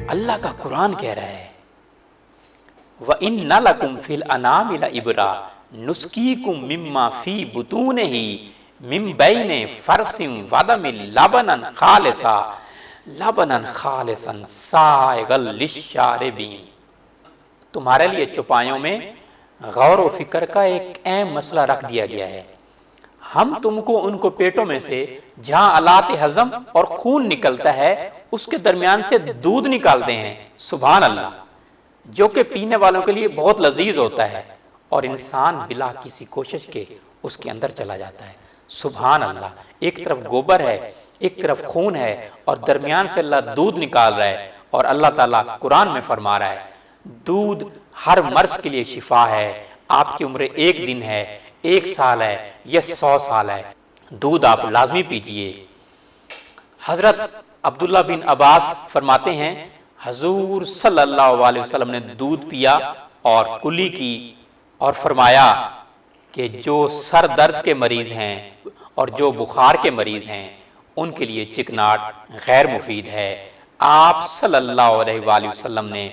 अल्लाह का कुरान कह रहा है व इन्ना लकुम फिल अनामि लइब्रा नुस्कीकुम मिम्मा फी बुतूनिही मिन बैनि फरसिन वदमिन लबनन खालिसन साइगल लिश्शारिबीन। तुम्हारे लिए चौपायों में गौर व फिक्र का एक अहम मसला रख दिया गया है। हम तुमको उनको पेटों में से जहां अलात हजम और खून निकलता है उसके दरमियान से दूध निकालते हैं, सुभान अल्लाह, जो कि पीने वालों के लिए बहुत लजीज होता है, और इंसान बिला किसी कोशिश के उसके अंदर चला जाता है, सुभान अल्लाह। एक तरफ गोबर है, एक तरफ खून है, और दरमियान से अल्लाह दूध निकाल रहा है। और अल्लाह ताला कुरान में फरमा रहा है दूध हर मर्ज के लिए शिफा है। आपकी उम्र 1 दिन है, 1 साल है या 100 साल है, दूध आप लाजमी पीजिए। हजरत अब्दुल्ला बिन अब्बास फरमाते हैं हजूर सल्लल्लाहु अलैहि वसल्लम ने दूध पिया और कुली की और फरमाया कि जो सर दर्द के मरीज हैं और जो बुखार के मरीज हैं उनके लिए चिकनाट गैर मुफीद है। आप सल्लल्लाहु अलैहि वसल्लम ने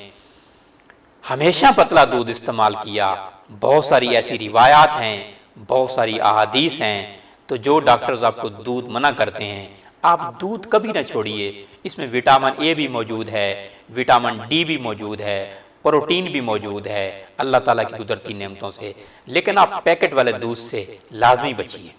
हमेशा पतला दूध इस्तेमाल किया। बहुत सारी ऐसी रिवायात हैं, बहुत सारी अहादीस हैं। तो जो डॉक्टर्स आपको दूध मना करते हैं, आप दूध कभी ना छोड़िए। इसमें विटामिन ए भी मौजूद है, विटामिन डी भी मौजूद है, प्रोटीन भी मौजूद है अल्लाह ताला की कुदरती नेमतों से। लेकिन आप पैकेट वाले दूध से लाजमी बचिए।